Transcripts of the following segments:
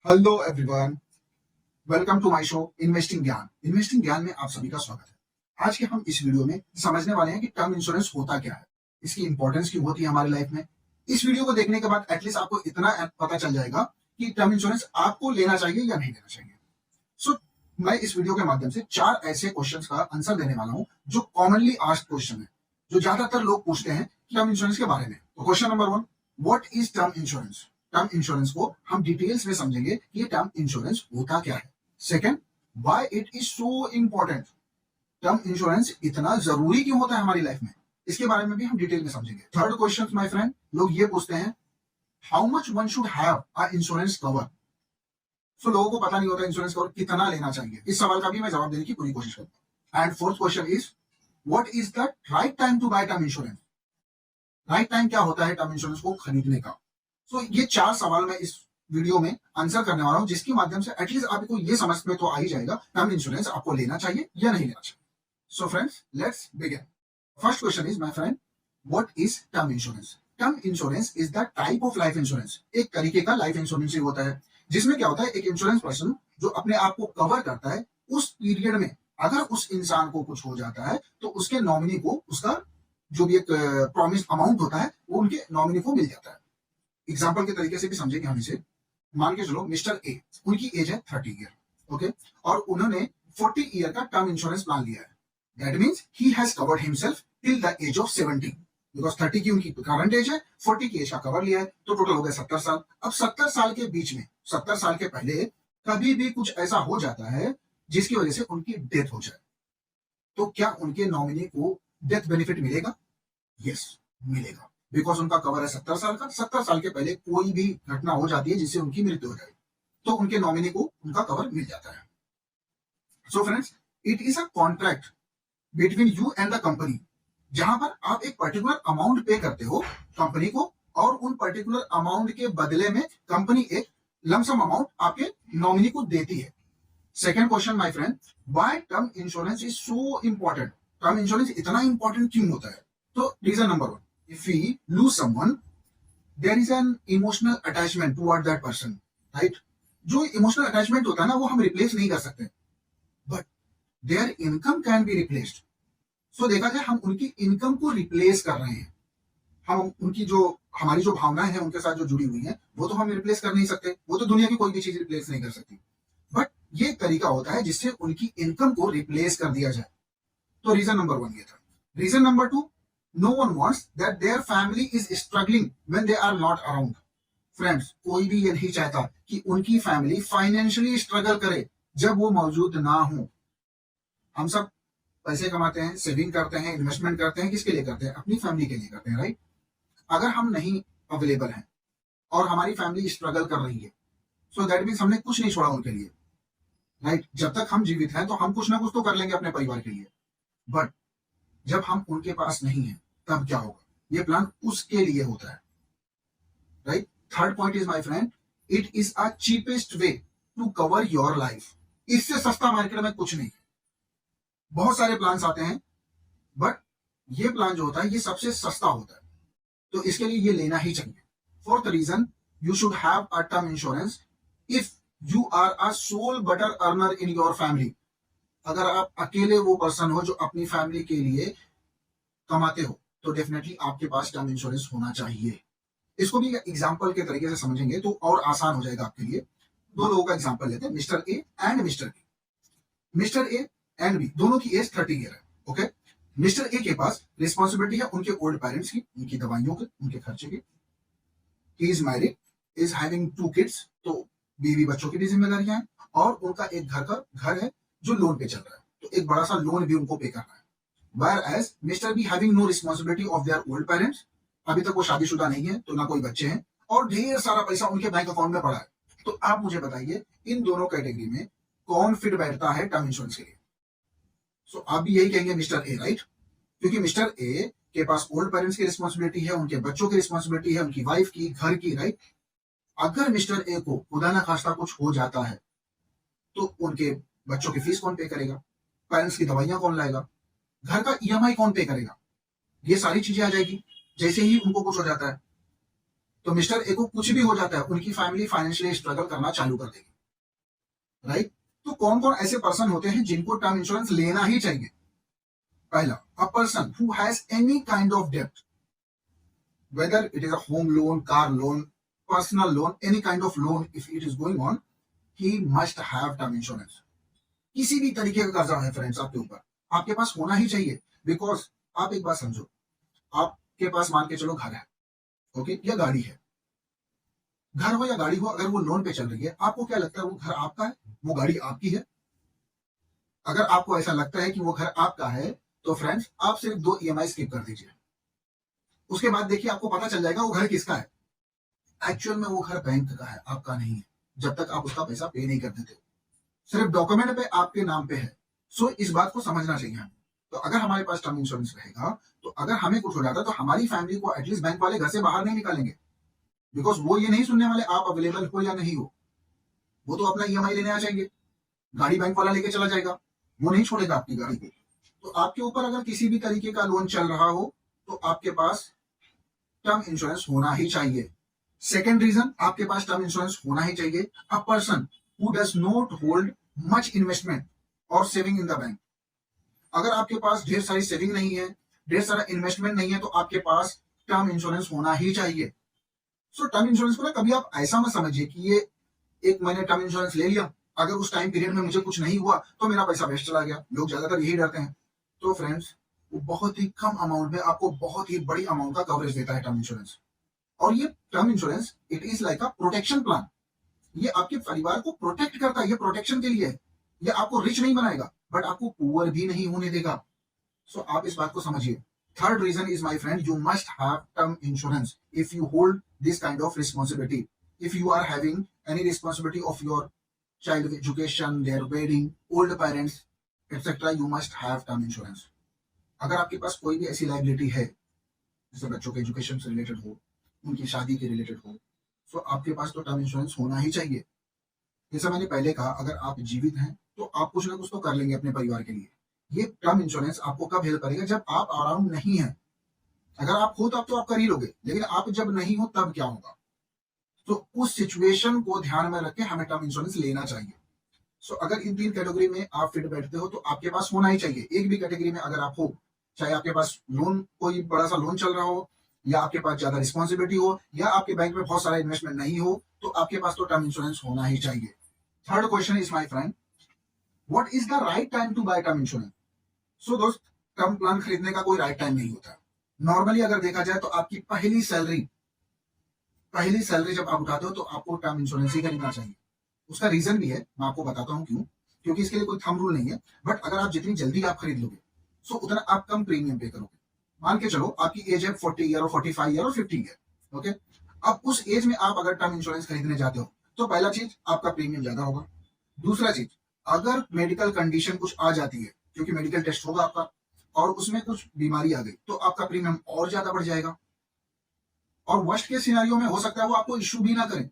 Hello everyone, welcome to my show investing Gyaan. Investing Gyaan में आप सभी का स्वागत है। आज के हम इस वीडियो में समझने वाले हैं कि टर्म इंश्योरेंस होता क्या है, इसकी इंपॉर्टेंस क्यों होती है हमारी लाइफ में। इस वीडियो को देखने के बाद एटलीस्ट आपको इतना पता चल जाएगा कि टर्म इंश्योरेंस आपको लेना चाहिए या नहीं लेना चाहिए। सो मैं इस वीडियो के माध्यम से 4 ऐसे क्वेश्चंस का आंसर देने वाला हूं जो कॉमनली आस्क्ड क्वेश्चन है, जो ज्यादातर लोग पूछते हैं टर्म इंश्योरेंस के बारे में। तो question number 1, what is term insurance? Term insurance को हम डिटेल्स में समझेंगे कि ये टर्म इंश्योरेंस होता क्या है। Second, why it is so important? Term insurance इतना जरूरी क्यों होता है हमारी लाइफ में, इसके बारे में भी हम डिटेल में समझेंगे। थर्ड क्वेश्चन माय फ्रेंड, लोग ये पूछते हैं how much one should have a insurance cover? So लोगों को पता नहीं होता इंश्योरेंस कवर कितना लेना चाहिए। इस सवाल का भी मैं जवाब देने की पूरी कोशिश करूंगा। And fourth question is what is the right time to buy term insurance? Right time क्या होता है टर्म इंश्योरेंस को खरीदने का? सो ये 4 सवाल मैं इस वीडियो में आंसर करने वाला हूं, जिसके माध्यम से एटलीस्ट आपको ये समझ में तो आ ही जाएगा टर्म इंश्योरेंस आपको लेना चाहिए या नहीं लेना चाहिए। So friends, let's begin. First question is my friend, what is term insurance? Term insurance is the type of life insurance. एक तरीके का लाइफ इंश्योरेंस ही होता है, जिसमें क्या होता है, एक इंश्योरेंस पर्सन जो अपने आप को कवर करता है, उस पीरियड में अगर उस इंसान को कुछ हो जाता है तो उसके नॉमिनी को उसका जो भी एक प्रॉमिस अमाउंट होता है वो उनके नॉमिनी को मिल जाता है। एग्जाम्पल के तरीके से भी समझेंगे हम इसे। मान के चलो मिस्टर ए, उनकी एज है 30 ईयर, ओके, और उन्होंने 40 ईयर का टर्म इंश्योरेंस प्लान लिया है। That means he has covered himself till the age of 70, because 30 की उनकी करंट एज है, 40 की एज का कवर लिया है, तो टोटल हो गया 70 साल। अब 70 साल के बीच में, 70 साल के पहले कभी भी कुछ ऐसा हो जाता है जिसकी वजह से उनकी डेथ हो जाए, तो क्या उनके नॉमिनी को डेथ बेनिफिट मिलेगा? यस, मिलेगा, बिकॉज उनका कवर है 70 साल का। 70 साल के पहले कोई भी घटना हो जाती है जिससे उनकी मृत्यु हो जाए, तो उनके नॉमिनी को उनका कवर मिल जाता है। So friends, it is a contract between you and the company, जहां पर आप एक पर्टिकुलर अमाउंट पे करते हो कंपनी को, और उन पर्टिकुलर अमाउंट के बदले में कंपनी एक लमसम अमाउंट आपके नॉमिनी को देती है। Second question my friend, why term insurance is so important? Term insurance इतना इंपॉर्टेंट क्यों होता है? तो reason number 1, if we lose someone, there is an emotional attachment toward that person, right? जो इमोशनल अटैचमेंट होता है ना, वो हम रिप्लेस नहीं कर सकते, but their income can be replaced. So देखा जाए, हम उनकी इनकम को रिप्लेस कर रहे हैं। हम उनकी जो हमारी जो भावनाएं हैं उनके साथ जो जुड़ी हुई हैं, वो तो हम रिप्लेस कर नहीं सकते, वो तो दुनिया की कोई भी चीज रिप्लेस नहीं कर सकती, बट ये एक तरीका होता है जिससे उनकी इनकम को रिप्लेस कर दिया जाए। तो रीजन नंबर 1 ये था। Reason number 2, no one wants that their family is struggling when they are not around. Friends, कोई भी ये नहीं चाहता कि उनकी फैमिली फाइनेंशियली स्ट्रगल करे जब वो मौजूद ना हो। हम सब पैसे कमाते हैं, सेविंग करते हैं, इन्वेस्टमेंट करते हैं, किसके लिए करते हैं? अपनी फैमिली के लिए करते हैं, राइट? अगर हम नहीं अवेलेबल हैं और हमारी फैमिली स्ट्रगल कर रही है, सो दैट मीन्स हमने कुछ नहीं छोड़ा उनके लिए, राइट? जब तक हम जीवित हैं तो हम कुछ ना कुछ तो कर लेंगे अपने परिवार के लिए, बट जब हम उनके पास नहीं है तब क्या होगा? ये प्लान उसके लिए होता है, right? Third point is my friend, it is a cheapest way to cover your life. इससे सस्ता मार्केट में कुछ नहीं। बहुत सारे प्लान्स आते हैं, बट ये प्लान जो होता है ये सबसे सस्ता होता है, तो इसके लिए ये लेना ही चाहिए। Fourth reason, you should have a term insurance if you are a sole butter earner in your family. अगर आप अकेले वो पर्सन हो जो अपनी फैमिली के लिए कमाते हो, तो डेफिनेटली आपके पास टर्म इंश्योरेंस होना चाहिए। इसको भी एग्जांपल के तरीके से समझेंगे तो और आसान हो जाएगा आपके लिए। दो लोगों का एग्जांपल लेते हैं, mister A and mister B. Mister A and B दोनों की एज 30 ईयर है, ओके। मिस्टर ए के पास रिस्पॉन्सिबिलिटी है उनके ओल्ड पेरेंट्स की, उनकी दवाइयों की, उनके खर्चे की। He is married, is having 2 kids, तो बीवी बच्चों की भी जिम्मेदारियां हैं, और उनका एक घर है जो लोन पे चल रहा है, तो एक बड़ा सा लोन भी उनको पे करना है। Whereas Mr. B having no responsibility of their old parents, अभी तक वो शादीशुदा नहीं है, तो ना कोई बच्चे हैं, और ढेर सारा पैसा उनके बैंक अकाउंट में पड़ा है। तो आप मुझे बताइए, इन दोनों कैटेगरी में कौन फिट बैठता है टर्म इंश्योरेंस के लिए? सो आप भी यही कहेंगे मिस्टर ए, राइट? क्योंकि मिस्टर ए के पास ओल्ड पेरेंट्स की रिस्पॉन्सिबिलिटी है, उनके बच्चों की रिस्पॉन्सिबिलिटी है, उनकी वाइफ की, घर की, राइट? अगर मिस्टर ए को खुदा ना खास्ता कुछ हो जाता है, तो उनके बच्चों की फीस कौन पे करेगा? पेरेंट्स की दवाइयां कौन लाएगा? घर का ईएमआई कौन पे करेगा? ये सारी चीजें आ जाएगी जैसे ही उनको कुछ हो जाता है। तो मिस्टर ए को कुछ भी हो जाता है, उनकी फैमिली फाइनेंशियली स्ट्रगल करना चालू कर देगी, राइट? तो कौन कौन ऐसे पर्सन होते हैं जिनको टर्म इंश्योरेंस लेना ही चाहिए? पहला, a person who has any kind of डेब्ट, whether it is a home loan, car loan, personal loan, any kind of loan, if it is going on, he must have term insurance. किसी भी तरीके का कर्जा है friends आपके ऊपर, आपके पास होना ही चाहिए। बिकॉज आप एक बात समझो, आपके पास मान के चलो घर है, ओके, या गाड़ी है, घर हो या गाड़ी हो, अगर वो लोन पे चल रही है, आपको क्या लगता है वो घर आपका है, वो गाड़ी आपकी है? अगर आपको ऐसा लगता है कि वो घर आपका है, तो फ्रेंड्स आप सिर्फ 2 EMI स्किप कर दीजिए, उसके बाद देखिए आपको पता चल जाएगा वो घर किसका है। एक्चुअल में वो घर बैंक का है, आपका नहीं है, जब तक आप उसका पैसा पे नहीं कर देते, सिर्फ डॉक्यूमेंट पे आपके नाम पे है। सो इस बात को समझना चाहिए हमें। तो अगर हमारे पास टर्म इंश्योरेंस रहेगा, तो अगर हमें कुछ हो जाता है तो हमारी फैमिली को एटलीस्ट बैंक वाले घर से बाहर नहीं निकालेंगे, बिकॉज वो ये नहीं सुनने वाले आप अवेलेबल हो या नहीं हो, वो तो अपना EMI लेने आ जाएंगे, गाड़ी बैंक वाला लेके चला जाएगा, वो नहीं छोड़ेगा आपकी गाड़ी को। तो आपके ऊपर अगर किसी भी तरीके का लोन चल रहा हो, तो आपके पास टर्म इंश्योरेंस होना ही चाहिए। सेकेंड रीजन, आपके पास टर्म इंश्योरेंस होना ही चाहिए, a person who does not hold much investment और सेविंग इन द बैंक। अगर आपके पास ढेर सारी सेविंग नहीं है, ढेर सारा इन्वेस्टमेंट नहीं है, तो आपके पास टर्म इंश्योरेंस होना ही चाहिए। सो टर्म इंश्योरेंस को ना कभी आप ऐसा मत समझिए कि ये एक मैंने टर्म इंश्योरेंस ले लिया, अगर उस टाइम पीरियड में मुझे कुछ नहीं हुआ तो मेरा पैसा वेस्ट चला गया। लोग ज्यादातर यही डरते हैं। तो फ्रेंड्स, वो बहुत ही कम अमाउंट में आपको बहुत ही बड़ी अमाउंट का कवरेज देता है टर्म इंश्योरेंस। और ये term insurance it is like a protection plan. ये आपके परिवार को प्रोटेक्ट करता है, ये प्रोटेक्शन के लिए है। ये आपको रिच नहीं बनाएगा, बट आपको पुअर भी नहीं होने देगा। सो आप इस बात को समझिए। Third reason is my friend, you must have term insurance if you hold this kind of responsibility. If you are having any responsibility of your child education, their wedding, old parents etcetera, you must have term insurance. अगर आपके पास कोई भी ऐसी liability है, जैसे बच्चों के education से रिलेटेड हो, उनकी शादी के रिलेटेड हो, सो आपके पास तो टर्म इंश्योरेंस होना ही चाहिए। जैसा मैंने पहले कहा, अगर आप जीवित हैं तो आप कुछ ना कुछ तो कर लेंगे अपने परिवार के लिए। ये टर्म इंश्योरेंस आपको कब हेल्प करेगा? जब आप अराउंड नहीं है। अगर आप हो तब तो आप कर ही लोगे, लेकिन आप जब नहीं हो तब क्या होगा? तो उस सिचुएशन को ध्यान में रख के हमें टर्म इंश्योरेंस लेना चाहिए। सो अगर इन 3 कैटेगरी में आप फिट बैठते हो तो आपके पास होना ही चाहिए। एक भी कैटेगरी में अगर आप हो, चाहे आपके पास लोन, कोई बड़ा सा लोन चल रहा हो, या आपके पास ज्यादा रिस्पॉन्सिबिलिटी हो, या आपके बैंक में बहुत सारा इन्वेस्टमेंट नहीं हो, तो आपके पास तो टर्म इंश्योरेंस होना ही चाहिए। Third question is my friend, what is the right time to buy term insurance? So दोस्त, टर्म प्लान खरीदने का कोई राइट टाइम नहीं होता। नॉर्मली अगर देखा जाए तो आपकी पहली सैलरी जब आप उठाते हो तो आपको टर्म इंश्योरेंस ही खरीदना चाहिए। उसका रीजन भी है, मैं आपको बताता हूँ क्यों। क्योंकि इसके लिए कोई थंब रूल नहीं है, बट अगर आप जितनी जल्दी आप खरीद लोगे, सो उतना आप कम प्रीमियम पे करोगे। मान के चलो आपकी एज है 40 ईयर और 45 ईयर और 50 ईयर, ओके। अब उस एज में आप अगर टर्म इंश्योरेंस खरीदने जाते हो, तो पहला चीज आपका प्रीमियम ज्यादा होगा। दूसरा चीज, अगर मेडिकल कंडीशन कुछ आ जाती है, क्योंकि मेडिकल टेस्ट होगा आपका, और उसमें कुछ बीमारी आ गई, तो आपका प्रीमियम और ज्यादा बढ़ जाएगा। और वर्स्ट के सिनेरियो में हो सकता है वो आपको इश्यू भी ना करें।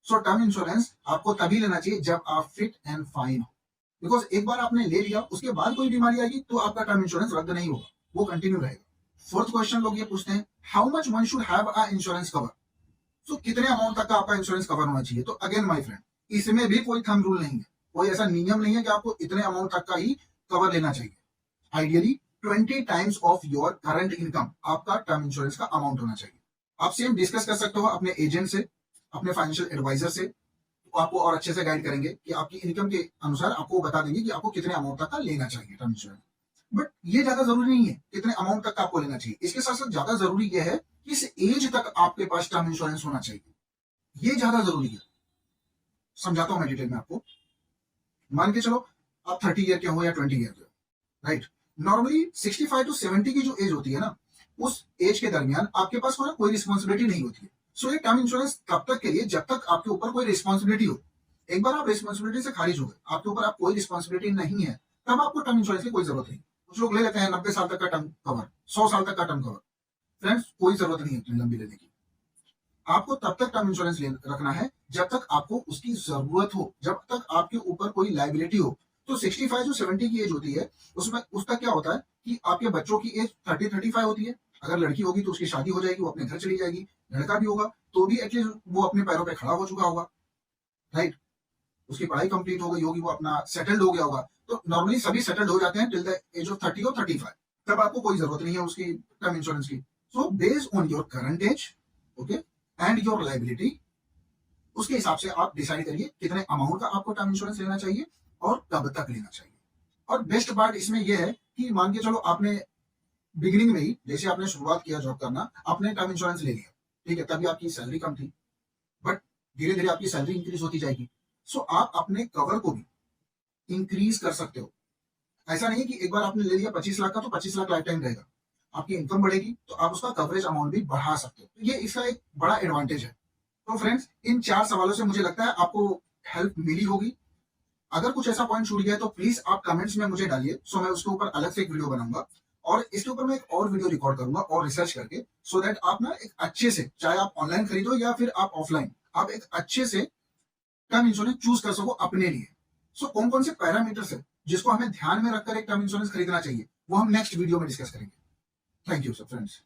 सो टर्म इंश्योरेंस आपको तभी लेना चाहिए जब आप फिट एंड फाइन हो। बिकॉज एक बार आपने ले लिया, उसके बाद कोई बीमारी आएगी तो आपका टर्म इंश्योरेंस रद्द नहीं होगा, वो कंटिन्यू रहेगा। फोर्थ क्वेश्चन लोग ये पूछते हैं, how much one should have a insurance cover? So कितने अमाउंट तक का आपका इंश्योरेंस कवर होना चाहिए? तो अगेन माय फ्रेंड, इसमें भी कोई थंब रूल नहीं है, कोई ऐसा नियम नहीं है कि आपको इतने अमाउंट तक का ही कवर लेना चाहिए। Ideally 20 times of your current income आपका टर्म इंश्योरेंस का अमाउंट होना चाहिए। आप सेम डिस्कस कर सकते हो अपने एजेंट से, अपने फाइनेंशियल एडवाइजर से, तो आपको और अच्छे से गाइड करेंगे कि आपकी इनकम के अनुसार आपको बता देंगे कि आपको कितने अमाउंट तक का लेना चाहिए टर्म इंश्योरेंस। बट ये ज्यादा जरूरी नहीं है कितने अमाउंट तक का आपको लेना चाहिए। इसके साथ साथ ज्यादा जरूरी यह है कि इस एज तक आपके पास टर्म इंश्योरेंस होना चाहिए, ये ज्यादा जरूरी है। समझाता हूं मैं डिटेल में आपको। मान के चलो आप 30 ईयर के हो या 20 ईयर के हो, राइट। नॉर्मली 65 टू 70 की जो एज होती है ना, उस एज के दरमियान आपके पास कोई रिस्पॉन्सिबिलिटी नहीं होती है। सो ये टर्म इंश्योरेंस तब तक के लिए जब तक आपके ऊपर कोई रिस्पॉन्सिबिलिटी हो। एक बार आप रिस्पॉन्सिबिलिटी से खारिज हो गए, आपके ऊपर आप कोई रिस्पॉन्सिबिलिटी नहीं है, तब आपको टर्म इंश्योरेंस की कोई जरूरत नहीं। कुछ लोग ले लेते हैं 90 साल तक का टर्म कवर, 100 साल तक का टर्म कवर। फ्रेंड्स, कोई जरूरत नहीं है इतनी लंबी लेने की। आपको तब तक टर्म इंश्योरेंस रखना है जब तक आपको उसकी जरूरत हो, जब तक आपके ऊपर कोई लाइबिलिटी हो। तो 65 जो 70 की एज होती है, उसमें उस तक क्या होता है कि आपके बच्चों की एज 30-35 होती है, अगर लड़की होगी तो उसकी शादी हो जाएगी, वो अपने घर चली जाएगी। लड़का भी होगा तो भी एटलीस्ट वो अपने पैरों पे खड़ा हो चुका होगा, राइट? उसकी पढ़ाई कंप्लीट हो गई होगी, वो अपना सेटल्ड हो गया होगा। तो नॉर्मली सभी सेटल्ड हो जाते हैं टिल द एज ऑफ 30 और 35। तब आपको कोई जरूरत नहीं है उसकी टर्म इंश्योरेंस की। So based on your current age, okay, and your liability, उसके हिसाब से आप डिसाइड करिए कितने अमाउंट का आपको टर्म इंश्योरेंस लेना चाहिए और कब तक लेना चाहिए। और बेस्ट पार्ट इसमें यह है कि मान के चलो आपने बिगिनिंग में ही, जैसे आपने शुरुआत किया जॉब करना, आपने टर्म इंश्योरेंस ले लिया, ठीक है, तभी आपकी सैलरी कम थी, बट धीरे धीरे आपकी सैलरी इंक्रीज होती जाएगी। सो आप अपने कवर को भी इंक्रीज कर सकते हो। ऐसा नहीं कि एक बार आपने ले लिया 25 लाख का तो 25 लाख लाइफ टाइम रहेगा। आपकी इनकम बढ़ेगी तो आप उसका कवरेज अमाउंट भी बढ़ा सकते हो। तो ये इसका एक बड़ा एडवांटेज है। तो फ्रेंड्स, इन 4 सवालों से मुझे लगता है आपको हेल्प मिली होगी। अगर कुछ ऐसा पॉइंट छूट गया तो प्लीज आप कमेंट्स में मुझे डालिए, सो मैं उसके ऊपर अलग से एक वीडियो बनाऊंगा और इसके ऊपर मैं एक और वीडियो रिकॉर्ड करूंगा और रिसर्च करके, सो दैट आप ना एक अच्छे से, चाहे आप ऑनलाइन खरीदो या फिर आप ऑफलाइन, आप एक अच्छे से टर्म इंश्योरेंस चूज कर सको अपने लिए। सो कौन कौन से पैरामीटर्स है जिसको हमें ध्यान में रखकर एक टर्म इंश्योरेंस खरीदना चाहिए, वो हम नेक्स्ट वीडियो में डिस्कस करेंगे। Thank you sir friends.